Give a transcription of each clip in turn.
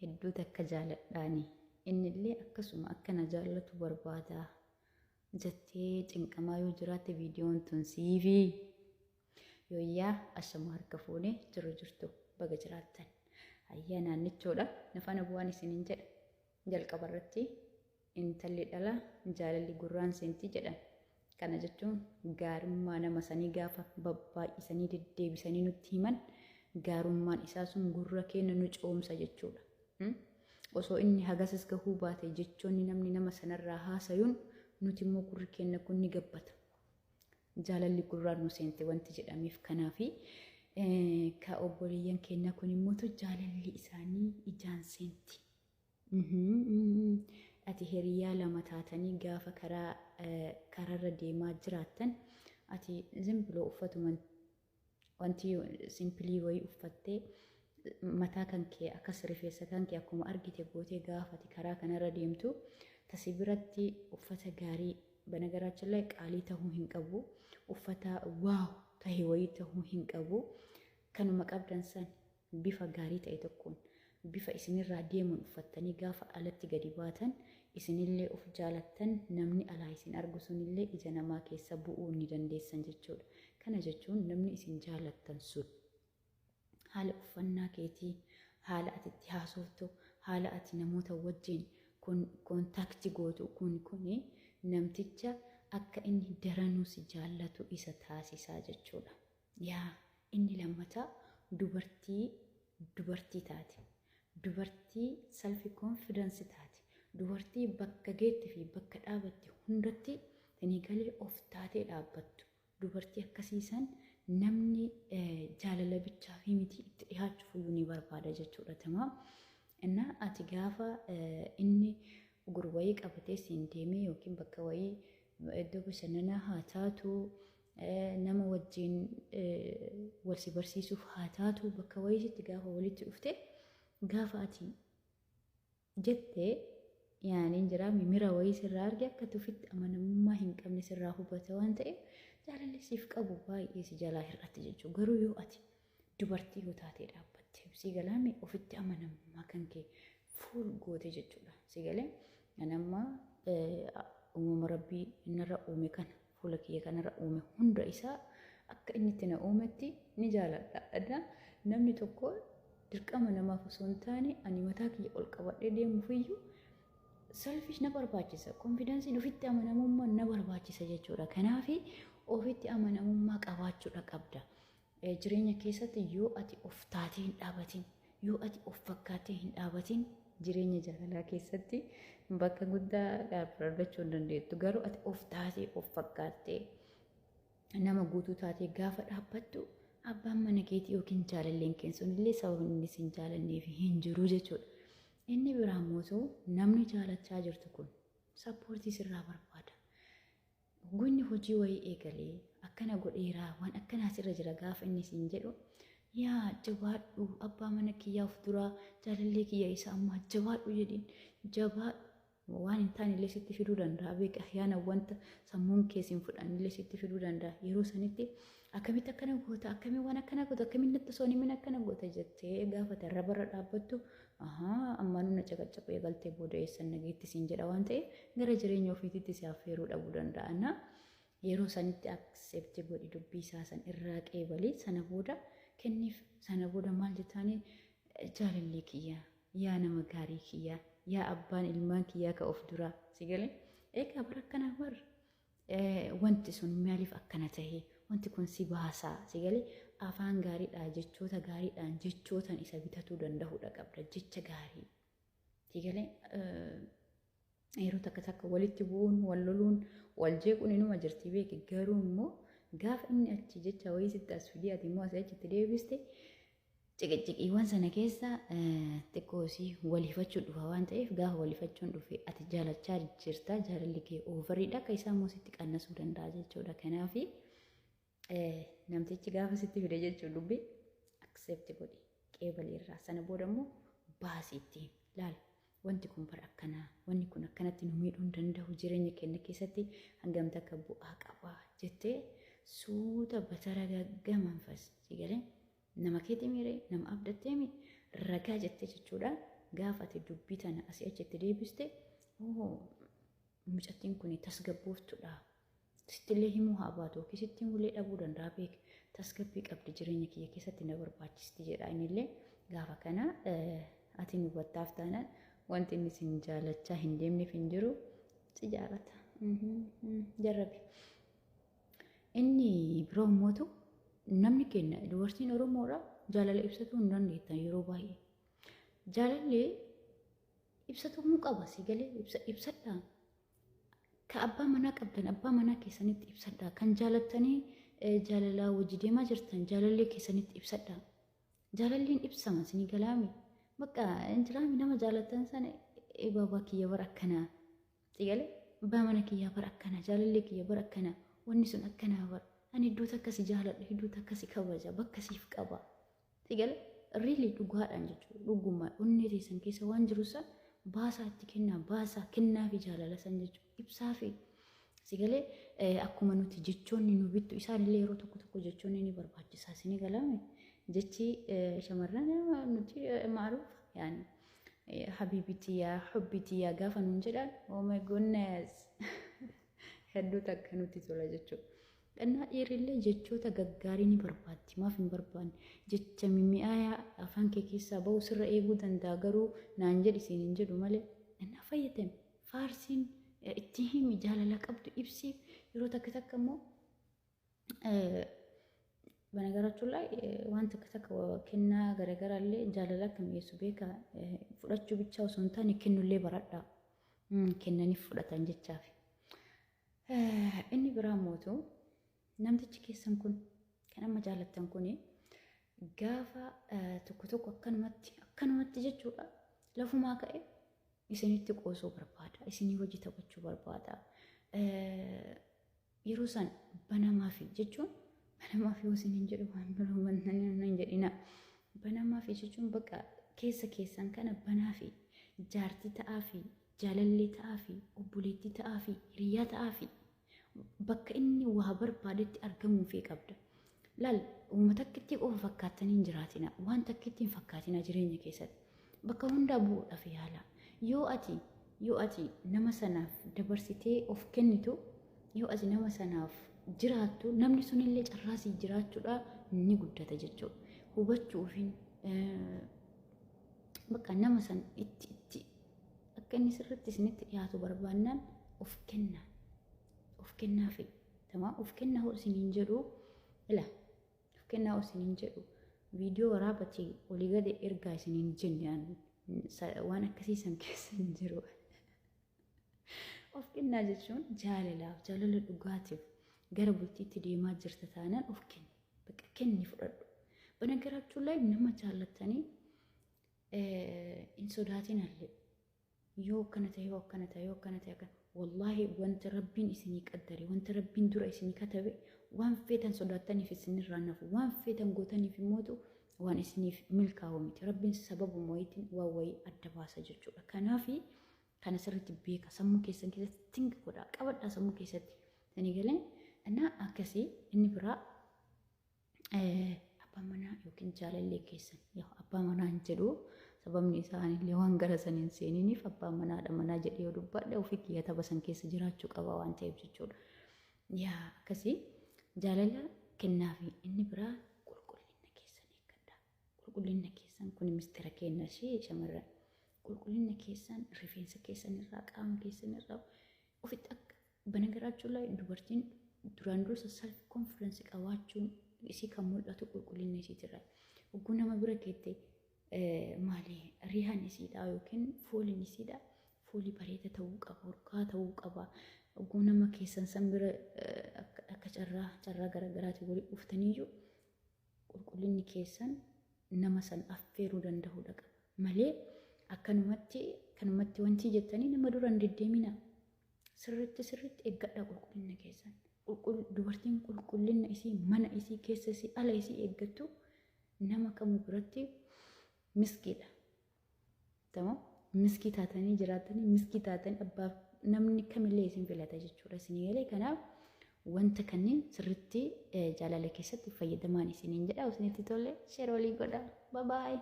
hedduu takka jaaladhaani innillee akkasuma akkana jaallatu barbaada jettee cinqamaa yoo jiraatte viidiyoon tun siifi yooyyaa ashama harka fuune jirtu baga jiraattan ayyaa naannichoodha nafana bu'aan isiniin jedha jalqabarratti intalli dhala jaalalli gurraan seentii jedhan kana jechuun gaarummaa nama sanii gaafa babbaay'isanii deddeebisanii nutti himan gaarummaan isaa sun gurra keenya nu coomsa jechuudha. Osoo inni hagasas gahuu baate jechoonni namni nama sanarraa haasayuun nuti immoo gurri keenya kun ni gabbata. Jaalalli gurraan nu seente wanti jedhameef kanaafi ka obboleeyyan keenya kun immoo jaalalli isaanii ijaan seenti. Ati hiriyaa lama taatanii gaafa kararra deemaa jiraattan ati zimbilo uffatuman wanti simpilii wayii uffattee mataa kan kee akkas rifeensa kan kee akkuma argite gootee gaafa ati karaa kanarra deemtu tasii biratti uffata gaarii banagaraachillee qaalii ta'uu hin qabu uffata waaw tahee wayii ta'uu hin qabu kanuma qabdan san bifa gaarii ta'e tokkoon bifa isinirraa deemuun uffattanii gaafa alatti gadi baatan isinillee of jaalattan namni alaa isin argu sunillee ija namaa keessa bu'uu ni dandeessan jechuudha. Kana jechuun namni isin jaalattan sun haala uffannaa keetii, haala ati itti haasoftu, haala ati namoota wajjin kontaaktii gootu kuni namticha akka inni daranuu si jaallatu isa taasisaa jechuudha. Yaa inni lammataa dubartii taate. Dubartii self confidence taate. Dubartii bakka geetti fi bakka dhaabatte hundatti tanii galee of taatee dhaabbattu. Dubartii akkasiisan namni jaalala bichaa fi miti itti dhihaachuuf iyyuu ni barbaada jechuudha tamaam. Innaa ati gaafa inni gurwayii qabatee siin deemee yookiin bakka wayii iddoo bashannanaa haa taatu nama wajjin wal si barsiisuuf haa taatu bakka wayiitti gaafa walitti dhufte gaafa ati jettee yaaniin jira mimira wayii sirraa arge akka tufitti amanamummaa hin qabne sirraa hubata waan ta'eef jaalalli siif qabu baay'ee si jalaa hir'atti jechuudha. Garuu yoo ati dubartii yoo taatee dhaabbatte si galaame ofitti amanamummaa kan kee fuul goote jechuudha. Si galee anamma uumama rabbii innarra uume kana fuula kiyya kanarra uume hunda isaa akka inni itti na uumetti ni jaaladha. Namni tokko dirqama namaaf osoo hin taane ani mataa kiyya ol qabadhee deemuufiyyuu selfish na barbaachisa. Konfidensiin ofitti amanamummaa na barbaachisa jechuudha. Kanaaf ofitti amanamummaa qabaachuudha qabda. Jireenya keessatti yoo ati of taatee hin dhaabatin, yoo ati of fakkaattee hin dhaabatin jireenya jaalalaa keessatti bakka guddaa dhaabbachuu hin dandeettu. Garuu ati of taatee of fakkaattee nama guutuu taatee gaafa dhaabbattu abbaan mana keetii yookiin jaalalleen keessanillee sababni inni sin jaalanneef hin jiru jechuudha. Inni biraan mootuu namni jaalachaa jirtu kun sappoortii sirraa barbaada. Gunni hojii wayii eegalee akkana godheeraa waan akkanaa sirra jira gaafa inni siin jedhu yaa jabaadhu abbaa mana kiyyaa of duraa jaalallee kiyya isa ammaa jabaadhu jedhiin jabaadhu waan hin taane illee sitti fiduu danda'a. Beeka yaana wanta sammuun keessiin fudhan illee sitti fiduu danda'a. Yeroo sanitti akkamitti akkana goota akkamii waan akkana goota akkamiin natti osoo hin akkana goota jettee gaafa tarra barra dhaabbattu amma nuna caqacaqu eegaltee booda eessan nageetti siin jedha waan ta'eef gara jireenya ofiititti si affeeruu dhabuu danda'a. Yeroo sanitti accept godhi dubbii isaa san irraa qeebalii sana booda kenniif sana booda maal jettaanii jaalallee kiyyaa yaa nama gaarii kiyyaa yaa abbaan ilmaan kiyyaa ka of duraa si galee eegaa bara akkanaa barra wanti sun maaliif akkana tahee wanti kun si baasaa si galee afaan gaariidhaan jechoota gaariidhaan jechootan isa bitatuu danda'uudha qabda jecha gaarii si galee yeroo takka walitti bu'uun wal loluun wal jeequun inuma jirti beeki garuu immoo gaafa inni achi jecha wayii sitti as fidii ati immoo asii achitti deebiste ciqiciqiiwwan sana keessa xiqqoosii waliifachuu dhufa waan ta'eef gaafa waliifachuun dhufe ati jaalachaa jirta jaalalli kee oovariidha akka isaa immoo sitti qannasuu danda'a jechuudha. Kanaaf namtichi gaafa sitti fide jechuun dubbii accept godhi qeebaleerraa sana booda immoo baasiitti laala. Wanti kun bara akkanaa wanni kun akkanatti nu miidhuu hin danda'u jireenya keenya keessatti hangam takka bu'aa qaba jettee suuta batara gaggamanfas si galee nama keetii miire nama abdattee ragaa jettee jechuudha gaafate dubbii tana asii achitti deebiste mucattiin kun tasgabbooftuudha. Sittillee himuu haa baatu yookiin sittiin ulee dhabuu danda'a beek tasgabbii qabdi jireenya kiyya keessatti na barbaachisti jedha innillee gaafa kana ati nu hubattaaf taanaan wanti inni sin jaalachaa hin deemneef hin jiru si jaalata. Jarrabi. Inni biroo mootu namni keenya dubartiin Oromoodha jaalala ibsatuu hin dandeettan yeroo baay'ee. Jaalalli ibsatuu qaba si galee ibsadhaa. Ka abbaa manaa qabdan abbaa manaa keessanitti ibsadhaa. Kan jaalattanii jaalalaa wajji deemaa jirtan jaalallee keessanitti ibsadhaa. Jaalalliin ibsama sinii galaami. Bakka injiraami nama jaalatan sana baabaa kiyya bara akkanaa. Xigalee abbaa mana kiyyaa bara akkanaa jaalallee kiyya bara akkanaa wanni sun akkanaa bara. Ani iddoo takkasi jaaladha iddoo takkasi kabaja bakka siif qaba. Xigalee riilii dhugaadhaan jechuudha. Dhugummaa onnee teessan keessa waan jiru san baasaa itti kennaa baasaa kennaa fi jaalala san jechuudha. Ibsaa fi sigalee akkuma nuti jechoonni nu bittu isaanillee yeroo tokko jechoonni ni barbaachisaa sinii galaame. Jechi shamarran nuti maaruuf yaani habiibiti yaa hubbiti yaa gaafa nuun jedhaan oh my goodness hedduu takka nuti tola jechuudha. Dhannaa dhiirillee jechoota gaggaarii ni barbaaddi maaf hin barbaanne jecha mimmi'aayaa afaan kee keessaa ba'u sirra eeguu danda'a garuu naan jedhi siin hin jedhu malee dhannaa fayyadame faarsiin itti himi jaalala qabdu ibsiif yeroo takka immoo በነገራችሁ ላይ ዋን ተከተከ ከና ገረገራለ ጃለላ ከሚየሱ ቤካ ፍዳቹ ብቻው ሶንታን ይከኑለ በራዳ ከነኒ ፍዳታን ጀቻፊ እኒ ብራሞቱ namtichi keessan kun kan amma jaalattan kun gaafa tokko akkanumatti jechuudha lafumaa ka'e isinitti qoosoo barbaada isinii hojii taphachuu barbaada yeroo san banamaa fi jechuun banamaa fi isiniin jedhu waan biroo mannaan jedhina banamaa fi jechuun bakka keessan kana banaa fi jaartii ta'aa fi jaalallee ta'aa fi obboleettii ta'aa fi hiriyaa ta'aa fi bakka inni waa barbaadetti argamuu fi qabda. Laal uummata akkitti qofa fakkaatanii jiraatina waan takkitti hin fakkaatina jireenya keessatti bakka hundaa bu'uudhaaf yaala. Yoo ati nama sanaaf dabarsitee of kennitu yoo ati nama sanaaf jiraattu namni sunillee carraasii jiraachuudha ni guddata jechuudha. Hubachuufin bakka nama san itti akka inni sirriitti isinitti dhiyaatu barbaannaan of kennaa. Of kennaa fi tamaa of kennaa isiniin jedhu ila of kennaa isiniin jedhu viidiyoo waraabati olii gadi ergaa isiniin jennaan waan akkasiisan keessa hin jiru. Of kennaa jechuun jaalala dhugaatiif gara bultiitti deemaa jirta taanaan of kenni bakka kenni fudhadhu. Banagaraachuu ላይ nama jaalatanii in sodaatinallee yoo akkana ta'e wallahi wanti rabbiin isinii qaddare wanti rabbiin dura isinii katabe waan feetan sodaataniif isinirraa nafu waan feetan gootaniif immootu waan isiniif milkaa'u miti rabbiin sababuma wayitiin waa wayii adda baasa jechuudha. Kanaafi kana sirriitti beeka sammuu keessan keessatti tinga godhaa qabadhaa sammuu keessatti tani galeen innaa akkasii inni biraa abbaa manaa yookiin jaalallee keessan abbaa manaa hin jedhu sababni isaanillee waan gara saniin seeniiniif abbaa manaa jedhee yoo dubbadhe ofii kiyya tapha san keessa jiraachuu qaba waan ta'eef jechuudha. Yaa akkasii jaalala kennaa fi inni biraa qulqullina keessan eeggadhaa. Qulqullina keessan kun mistira kenna ishee shamarran qulqullina keessan rifeensa keessan irraa qaama keessan irraa ofitti akka banagaraachuu ላይ dubartiin duraan dursa self confidence qabaachuun isii kan mul'atu qulqullina isiitirraa. Ogguu nama bira keettee maali rihaan isiidha yookiin fooliin isiidha foolii bareeda ta'uu qaba urgaa ta'uu qaba. Ogguu nama keessan san bira akka carraa garagaraati walii dhuftaniyyuu qulqullinni keessan nama san affeeruu danda'uudha qaba malee akkanumatti wanti jettanii nama dura hin deddeemina. Sirriitti eeggadhaa qulqullina keessan. Dubartiin qulqullina isii mana isii keessa isii ala isii eeggattu nama kamuu biratti miskiidha. Tamam miskii taatanii jiraatanii miskii taatanii abbaaf namni kamillee isin filata jechuudha. Isin galee kanaaf wanta kanneen sirriitti jaalala keessatti fayyadamaan isiniin jedha. Isinitti tole sheer walii godhaa. Bye bye.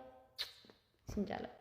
Isin jaalala.